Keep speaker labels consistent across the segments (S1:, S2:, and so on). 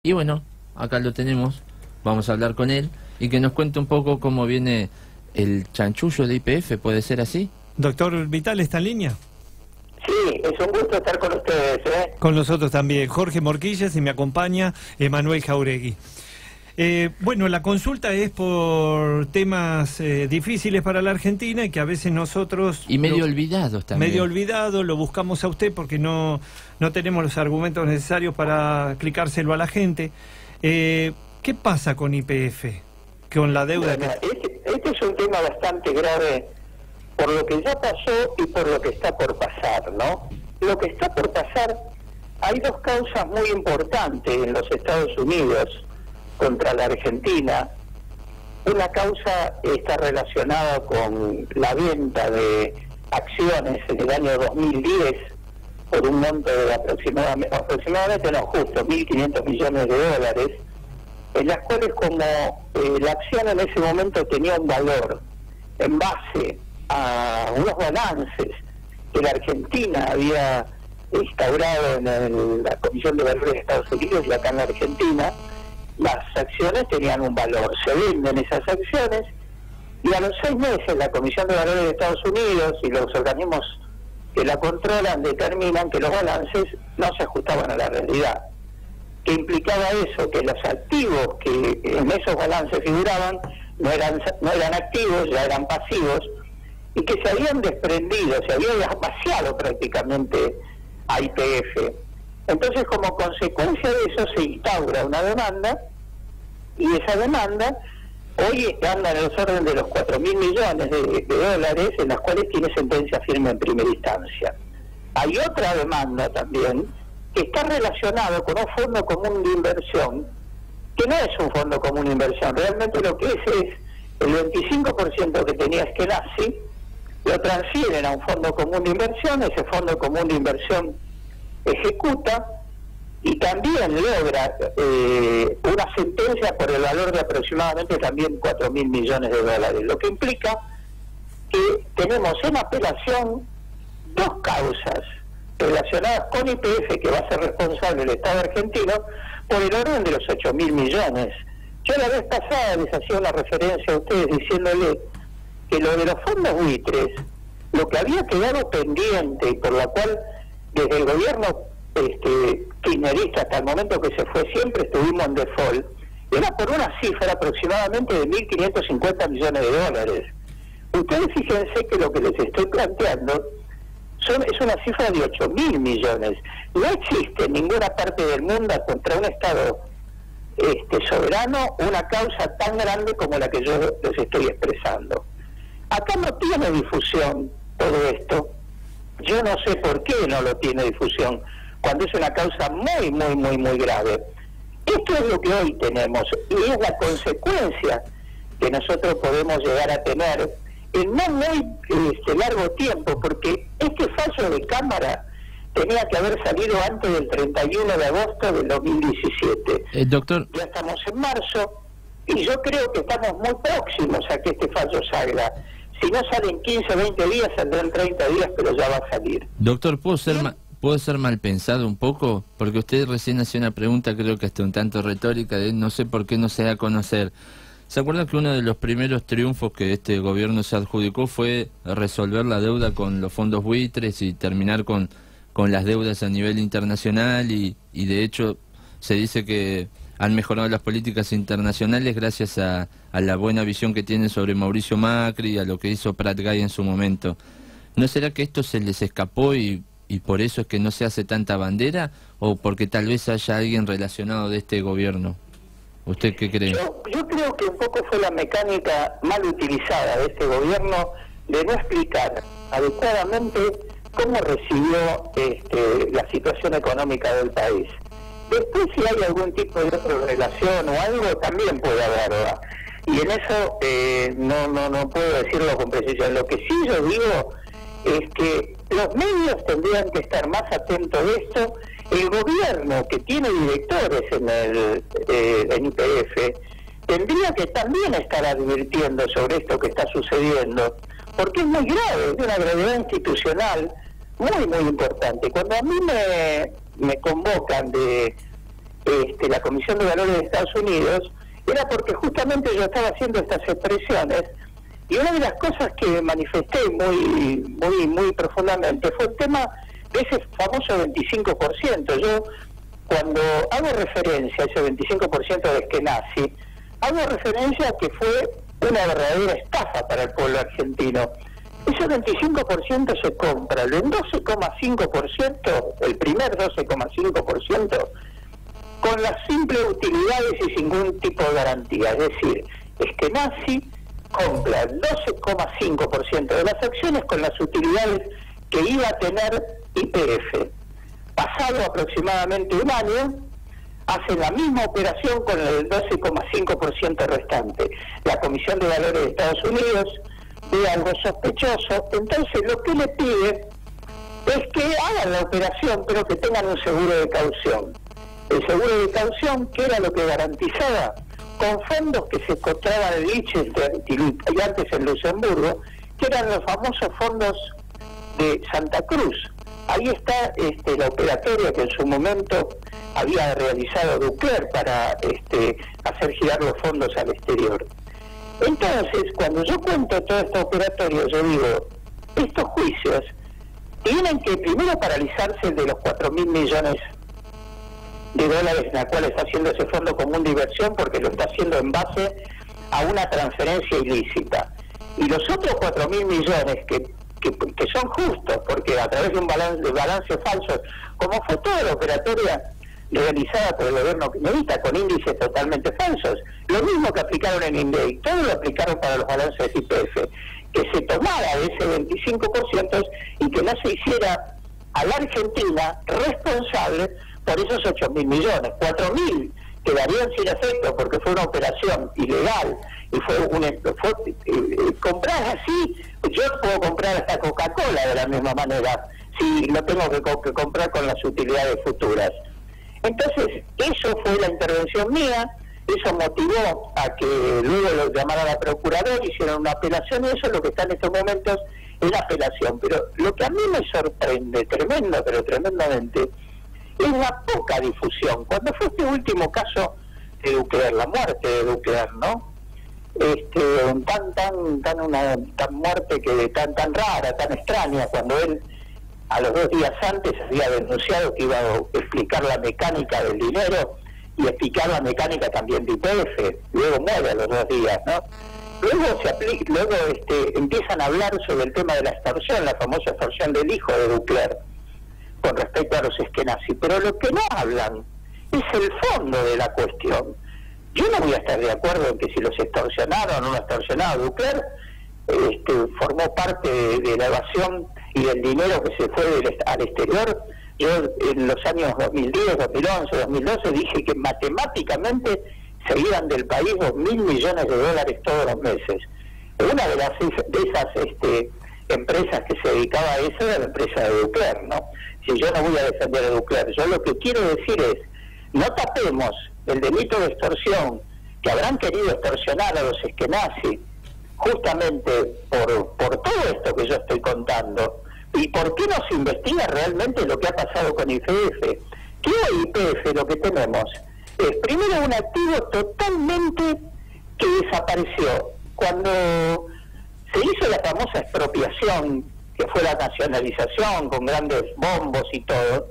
S1: Y bueno, acá lo tenemos, vamos a hablar con él y que nos cuente un poco cómo viene el chanchullo de YPF, ¿puede ser así?
S2: Doctor Vital, ¿está en línea?
S3: Sí, es un gusto estar con ustedes, ¿eh?
S2: Con nosotros también, Jorge Morquillas, y me acompaña Emanuel Jauregui. Bueno, la consulta es por temas difíciles para la Argentina y que a veces nosotros...
S1: Y medio olvidados también.
S2: Medio olvidado, lo buscamos a usted porque no tenemos los argumentos necesarios para explicárselo a la gente. ¿Qué pasa con YPF? Con la deuda...
S3: Bueno, este es un tema bastante grave por lo que ya pasó y por lo que está por pasar, ¿no? Lo que está por pasar, hay dos causas muy importantes en los Estados Unidos contra la Argentina. Una causa está relacionada con la venta de acciones en el año 2010 por un monto de aproximadamente no, justo 1.500 millones de dólares, en las cuales como la acción en ese momento tenía un valor en base a unos balances que la Argentina había instaurado en la Comisión de Valores de Estados Unidos y acá en la Argentina, las acciones tenían un valor. Se venden esas acciones y a los 6 meses la Comisión de Valores de Estados Unidos y los organismos que la controlan determinan que los balances no se ajustaban a la realidad. ¿Qué implicaba eso? Que los activos que en esos balances figuraban no eran activos, ya eran pasivos, y que se habían desprendido, se había vaciado prácticamente a YPF. Entonces, como consecuencia de eso, se instaura una demanda, y esa demanda hoy anda en el orden de los 4.000 millones de dólares, en las cuales tiene sentencia firme en primera instancia. Hay otra demanda también, que está relacionado con un fondo común de inversión, que no es un fondo común de inversión, realmente lo que es el 25% que tenía Skenazy, lo transfieren a un fondo común de inversión, ese fondo común de inversión ejecuta y también logra una sentencia por el valor de aproximadamente también 4.000 millones de dólares, lo que implica que tenemos en apelación dos causas relacionadas con YPF, que va a ser responsable el Estado argentino, por el orden de los 8.000 millones. Yo la vez pasada les hacía una referencia a ustedes diciéndole que lo de los fondos buitres, lo que había quedado pendiente y por la cual desde el gobierno kirchnerista hasta el momento que se fue siempre estuvimos en default, era por una cifra aproximadamente de 1.550 millones de dólares. Ustedes fíjense que lo que les estoy planteando es una cifra de 8.000 millones. No existe en ninguna parte del mundo contra un Estado soberano una causa tan grande como la que yo les estoy expresando. Acá no tiene difusión todo esto. Yo no sé por qué no lo tiene difusión, cuando es una causa muy, muy, muy, muy grave. Esto es lo que hoy tenemos, y es la consecuencia que nosotros podemos llegar a tener en no muy largo tiempo, porque este fallo de Cámara tenía que haber salido antes del 31 de agosto del 2017.
S1: Doctor...
S3: Ya estamos en marzo, y yo creo que estamos muy próximos a que este fallo salga. Si no salen 15 o 20 días, saldrán 30 días, pero ya va a salir.
S1: Doctor, ¿puedo ser mal pensado un poco? Porque usted recién hacía una pregunta, creo que hasta un tanto retórica, de no sé por qué no se da a conocer. ¿Se acuerdan que uno de los primeros triunfos que este gobierno se adjudicó fue resolver la deuda con los fondos buitres y terminar con las deudas a nivel internacional? Y de hecho se dice que han mejorado las políticas internacionales gracias a la buena visión que tienen sobre Mauricio Macri y a lo que hizo Prat Gay en su momento. ¿No será que esto se les escapó y por eso es que no se hace tanta bandera, o porque tal vez haya alguien relacionado de este gobierno? ¿Usted qué cree?
S3: Yo creo que un poco fue la mecánica mal utilizada de este gobierno de no explicar adecuadamente cómo recibió la situación económica del país. Después, si hay algún tipo de otra relación o algo, también puede haberla. Y en eso no puedo decirlo con precisión. Lo que sí yo digo es que los medios tendrían que estar más atentos de esto. El gobierno, que tiene directores en YPF, tendría que también estar advirtiendo sobre esto que está sucediendo, porque es muy grave, es una gravedad institucional muy, muy importante. Cuando a mí me convocan de la Comisión de Valores de Estados Unidos, era porque justamente yo estaba haciendo estas expresiones, y una de las cosas que manifesté muy profundamente fue el tema de ese famoso 25%. Yo, cuando hago referencia a ese 25% de Eskenazi, hago referencia a que fue una verdadera estafa para el pueblo argentino. Ese 25% se compra, el 12,5%, el primer 12,5%, con las simples utilidades y sin ningún tipo de garantía. Es decir, Eskenazi compra el 12,5% de las acciones con las utilidades que iba a tener YPF. Pasado aproximadamente un año, hacen la misma operación con el 12,5% restante. La Comisión de Valores de Estados Unidos ve algo sospechoso, entonces lo que le pide es que hagan la operación, pero que tengan un seguro de caución. El seguro de caución, que era lo que garantizaba, con fondos que se encontraban en Liechtenstein y antes en Luxemburgo, que eran los famosos fondos de Santa Cruz. Ahí está la operatoria que en su momento había realizado Ducler para hacer girar los fondos al exterior. Entonces, cuando yo cuento toda esta operatoria, yo digo, estos juicios tienen que primero paralizarse de los 4.000 millones de dólares en la cual está haciendo ese fondo común de inversión, porque lo está haciendo en base a una transferencia ilícita. Y los otros 4.000 millones que son justos, porque a través de un balance falso, como fue toda la operatoria realizada por el gobierno kirchnerista con índices totalmente falsos, lo mismo que aplicaron en INDEI, todo lo aplicaron para los balances de YPF, que se tomara de ese 25% y que no se hiciera a la Argentina responsable por esos 8.000 millones. 4.000 quedarían sin efecto porque fue una operación ilegal y fue comprar así. Yo puedo comprar hasta Coca-Cola de la misma manera si lo tengo que comprar con las utilidades futuras. Entonces, eso fue la intervención mía, eso motivó a que luego lo llamaran a procurador, hicieron una apelación, y eso es lo que está en estos momentos en la apelación. Pero lo que a mí me sorprende, tremendamente, es la poca difusión. Cuando fue este último caso de Ducler, la muerte de Ducler, ¿no? Tan muerte que tan rara, tan extraña, cuando él a los 2 días antes había denunciado que iba a explicar la mecánica del dinero y explicar la mecánica también de YPF, luego muere a los 2 días, ¿no? Luego empiezan a hablar sobre el tema de la extorsión, la famosa extorsión del hijo de Ducler, con respecto a los Eskenazi, pero lo que no hablan es el fondo de la cuestión. Yo no voy a estar de acuerdo en que si los extorsionaron o no extorsionaron. Ducler formó parte de la evasión y del dinero que se fue al exterior. Yo en los años 2010, 2011, 2012 dije que matemáticamente se iban del país 2.000 millones de dólares todos los meses. Una de esas empresas que se dedicaba a eso era la empresa de Ducler, ¿no? Si yo no voy a defender a Ducler, yo lo que quiero decir es, no tapemos el delito de extorsión que habrán querido extorsionar a los Eskenazi justamente por todo esto que yo estoy contando. ¿Y por qué no se investiga realmente lo que ha pasado con YPF? ¿Qué hoy YPF lo que tenemos? Es primero un activo totalmente que desapareció. Cuando se hizo la famosa expropiación, que fue la nacionalización con grandes bombos y todo,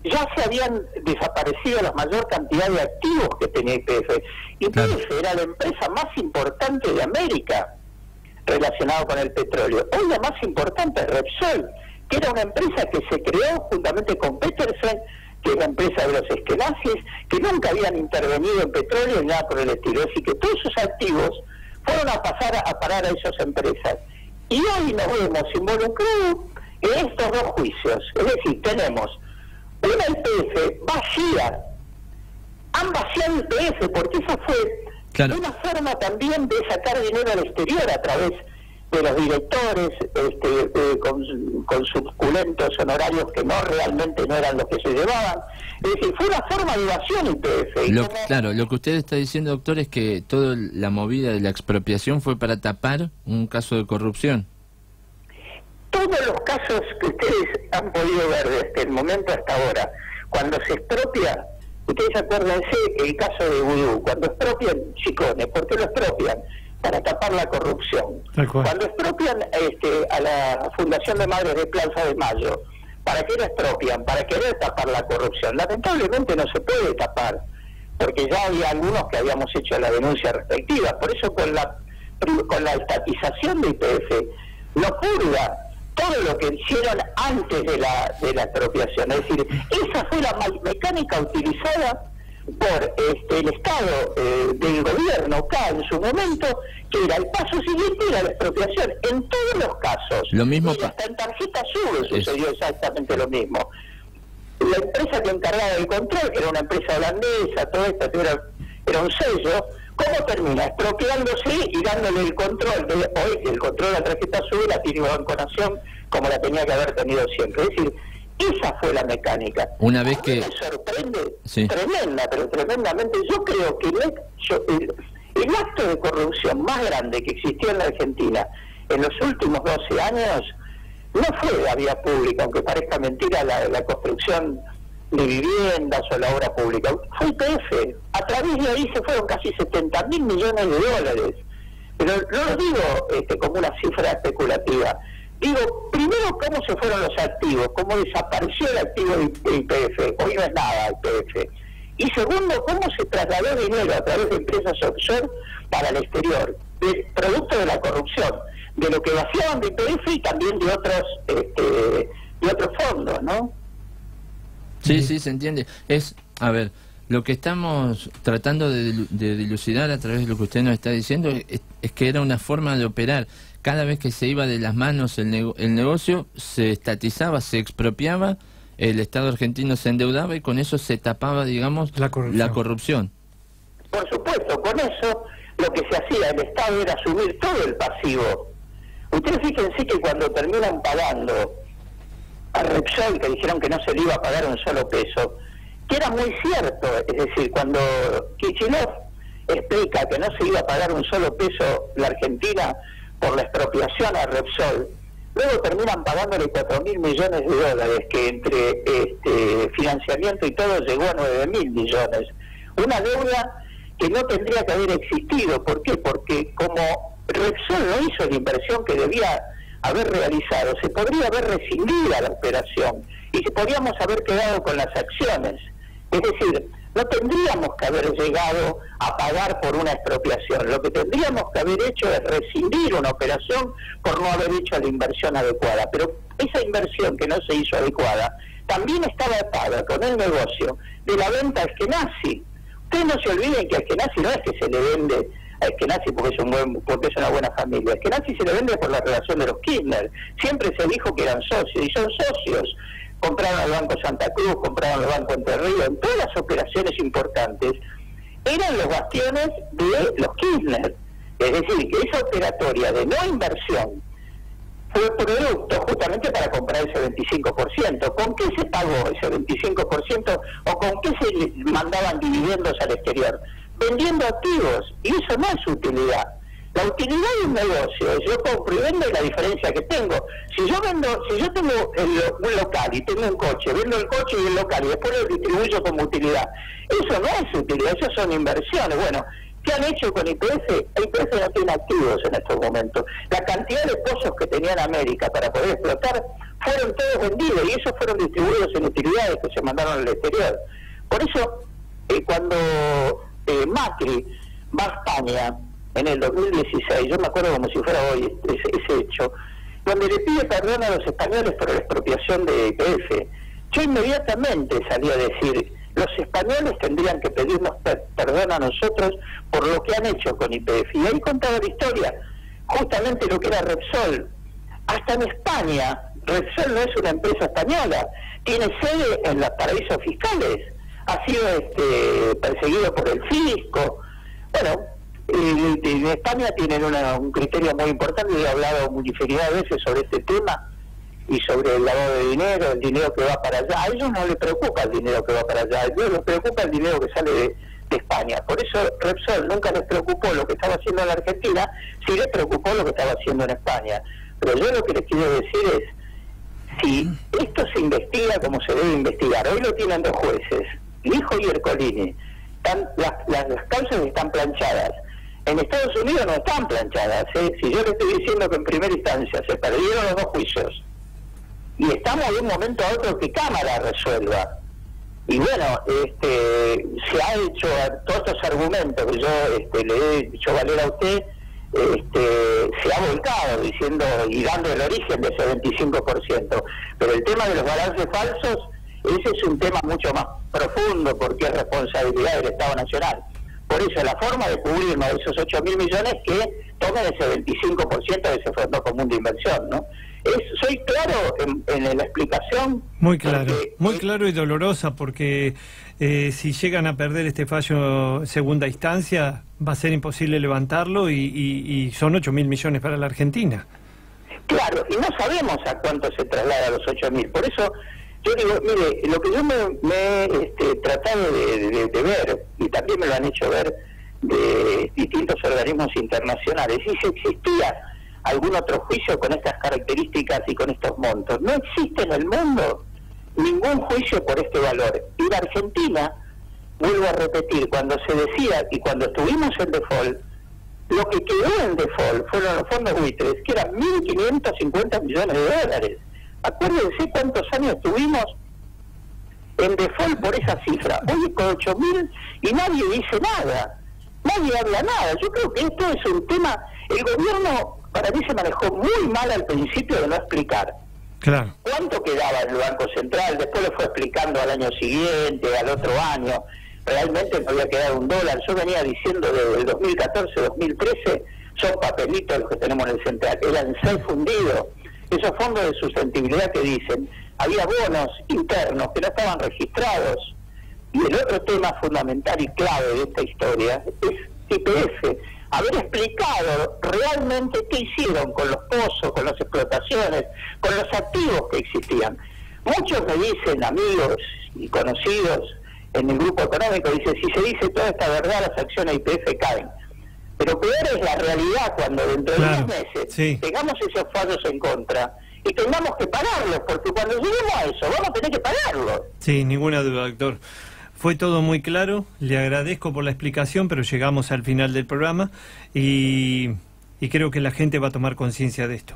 S3: ya se habían desaparecido la mayor cantidad de activos que tenía YPF. YPF era la empresa más importante de América relacionado con el petróleo. Hoy la más importante es Repsol, que era una empresa que se creó juntamente con Petersen, que es la empresa de los Eskenazis, que nunca habían intervenido en petróleo ni nada por el estilo. Así que todos esos activos fueron a pasar a parar a esas empresas. Y hoy nos vemos involucrados en estos 2 juicios. Es decir, tenemos una YPF vacía. Han vaciado YPF porque esa fue una forma también de sacar dinero al exterior a través de los directores con suculentos honorarios que realmente no eran los que se llevaban. Es decir, fue una forma de evasión YPF.
S1: Claro, lo que usted está diciendo, doctor, es que toda la movida de la expropiación fue para tapar un caso de corrupción.
S3: Todos los casos que ustedes han podido ver desde el momento hasta ahora, cuando se expropia, Ustedes acuérdense el caso de Vudú, cuando expropian Chicones, ¿por qué lo expropian? Para tapar la corrupción. Cuando expropian a la Fundación de Madres de Plaza de Mayo, ¿para qué la expropian? Para querer tapar la corrupción. Lamentablemente no se puede tapar, porque ya había algunos que habíamos hecho la denuncia respectiva. Por eso con la estatización de YPF no purga todo lo que hicieron antes de la expropiación. Es decir, esa fue la mecánica utilizada por el Estado del gobierno acá en su momento, que era el paso siguiente era la expropiación en todos los casos.
S1: Lo mismo
S3: y hasta en tarjeta SUBE sucedió exactamente lo mismo. La empresa que encargaba del control, que era una empresa holandesa, todo esto era un sello. ¿Cómo termina? Expropiándose y dándole el control. Hoy el control de la tarjeta SUBE la tiene Banco Nación como la tenía que haber tenido siempre. Es decir, esa fue la mecánica.
S1: Una vez que...
S3: Me sorprende, tremenda, pero tremendamente. Yo creo que el acto de corrupción más grande que existió en la Argentina en los últimos 12 años no fue la vía pública, aunque parezca mentira, la construcción de viviendas o la obra pública. Fue YPF. A través de ahí se fueron casi 70.000 millones de dólares. Pero no lo digo como una cifra especulativa. Digo, primero, cómo se fueron los activos, cómo desapareció el activo de YPF. Hoy no es nada YPF. Y segundo, cómo se trasladó dinero a través de empresas offshore para el exterior, producto de la corrupción, de lo que vaciaban de YPF y también de otros fondos, ¿no?
S1: Sí, sí, se entiende. A ver, lo que estamos tratando de dilucidar a través de lo que usted nos está diciendo es que era una forma de operar. Cada vez que se iba de las manos el negocio, se estatizaba, se expropiaba, el Estado argentino se endeudaba y con eso se tapaba, digamos, la corrupción.
S3: Por supuesto, con eso lo que se hacía el Estado era asumir todo el pasivo. Ustedes fíjense que cuando terminan pagando a Repsol, que dijeron que no se le iba a pagar un solo peso, que era muy cierto, es decir, cuando Kicillof explica que no se iba a pagar un solo peso la Argentina por la expropiación a Repsol, luego terminan pagándole 4.000 millones de dólares, que entre financiamiento y todo llegó a 9.000 millones. Una deuda que no tendría que haber existido. ¿Por qué? Porque como Repsol no hizo la inversión que debía haber realizado, se podría haber rescindido la operación y podríamos haber quedado con las acciones. Es decir, no tendríamos que haber llegado a pagar por una expropiación. Lo que tendríamos que haber hecho es rescindir una operación por no haber hecho la inversión adecuada. Pero esa inversión que no se hizo adecuada también estaba atada con el negocio de la venta a Eskenazi. Ustedes no se olviden que a Eskenazi no es que se le vende a Eskenazi porque es una buena familia. A Eskenazi se le vende por la relación de los Kirchner. Siempre se dijo que eran socios, y son socios. Compraron al Banco Santa Cruz, compraron al Banco Entre Ríos, en todas las operaciones importantes eran los bastiones de los Kirchner. Es decir, que esa operatoria de no inversión fue producto justamente para comprar ese 25%. ¿Con qué se pagó ese 25% o con qué se mandaban dividendos al exterior? Vendiendo activos, y eso no es utilidad. La utilidad de un negocio es yo compro y vendo y la diferencia que tengo. Si yo tengo un local y tengo un coche, vendo el coche y el local y después lo distribuyo como utilidad, eso no es utilidad, eso son inversiones. Bueno, ¿qué han hecho con YPF? YPF no tiene activos en estos momentos. La cantidad de pozos que tenía en América para poder explotar fueron todos vendidos y esos fueron distribuidos en utilidades que se mandaron al exterior. Por eso, cuando Macri va a España en el 2016, yo me acuerdo como si fuera hoy ese hecho, donde le pide perdón a los españoles por la expropiación de YPF, yo inmediatamente salí a decir, los españoles tendrían que pedirnos perdón a nosotros por lo que han hecho con YPF. Y ahí contaba la historia, justamente lo que era Repsol. Hasta en España, Repsol no es una empresa española, tiene sede en los paraísos fiscales, ha sido perseguido por el fisco. Bueno, en España tienen un criterio muy importante, y he hablado infinidad de veces sobre este tema y sobre el lavado de dinero, el dinero que va para allá. A ellos no les preocupa el dinero que va para allá, a ellos les preocupa el dinero que sale de España. Por eso Repsol nunca les preocupó lo que estaba haciendo en la Argentina, sí les preocupó lo que estaba haciendo en España. Pero yo lo que les quiero decir es, si esto se investiga como se debe investigar, hoy lo tienen dos jueces, Lijo y Ercolini, las causas están planchadas. En Estados Unidos no están planchadas, ¿eh? Si yo le estoy diciendo que en primera instancia se perdieron los 2 juicios y estamos de un momento a otro que Cámara resuelva, y bueno, se ha hecho todos estos argumentos que yo le he hecho valer a usted, se ha volcado diciendo y dando el origen de ese 25%, pero el tema de los balances falsos, ese es un tema mucho más profundo porque es responsabilidad del Estado Nacional. Por eso la forma de cubrirnos de esos 8.000 millones que tomen ese 25% de ese fondo común de inversión, ¿no? Soy claro en la explicación.
S2: Muy claro, muy claro y dolorosa, porque si llegan a perder este fallo en segunda instancia, va a ser imposible levantarlo y son 8.000 millones para la Argentina.
S3: Claro, y no sabemos a cuánto se traslada los 8.000. Por eso yo digo, mire, lo que yo me he tratado de ver, y también me lo han hecho ver de distintos organismos internacionales, y si existía algún otro juicio con estas características y con estos montos. No existe en el mundo ningún juicio por este valor. Y la Argentina, vuelvo a repetir, cuando se decía y cuando estuvimos en default, lo que quedó en default fueron los fondos buitres, que eran 1.550 millones de dólares. Acuérdense cuántos años tuvimos en default por esa cifra. Hoy con 8.000 y nadie dice nada, nadie habla nada. Yo creo que esto es un tema, el gobierno para mí se manejó muy mal al principio de no explicar.
S2: Claro. ¿¿Cuánto
S3: quedaba en el Banco Central? Después lo fue explicando al año siguiente, al otro año. Realmente no había quedado $1. Yo venía diciendo desde el 2014, 2013, son papelitos los que tenemos en el Central. Eran 6 fundidos. Esos fondos de sustentabilidad que dicen, había bonos internos que no estaban registrados. Y el otro tema fundamental y clave de esta historia es YPF. Haber explicado realmente qué hicieron con los pozos, con las explotaciones, con los activos que existían. Muchos me dicen, amigos y conocidos en el grupo económico, dicen, si se dice toda esta verdad, las acciones YPF caen. Pero peor es la realidad cuando dentro de 10 meses tengamos esos fallos en contra y tengamos que pagarlos, porque cuando lleguemos a eso vamos a tener que pagarlos.
S2: Sí, ninguna duda, doctor. Fue todo muy claro, le agradezco por la explicación, pero llegamos al final del programa y creo que la gente va a tomar conciencia de esto.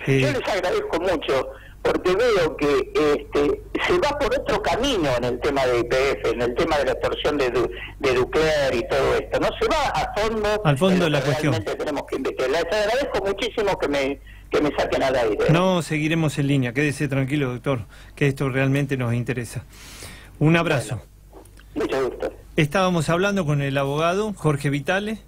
S3: Yo les agradezco mucho, porque veo que se va por otro camino en el tema de YPF, en el tema de la extorsión de Ducler y todo esto. No se va a fondo,
S2: al fondo de la cuestión.
S3: Realmente tenemos que investigar. Les agradezco muchísimo que me saquen al aire.
S2: No, seguiremos en línea, quédese tranquilo, doctor, que esto realmente nos interesa. Un abrazo.
S3: Bueno, mucho gusto.
S2: Estábamos hablando con el abogado Jorge Vitale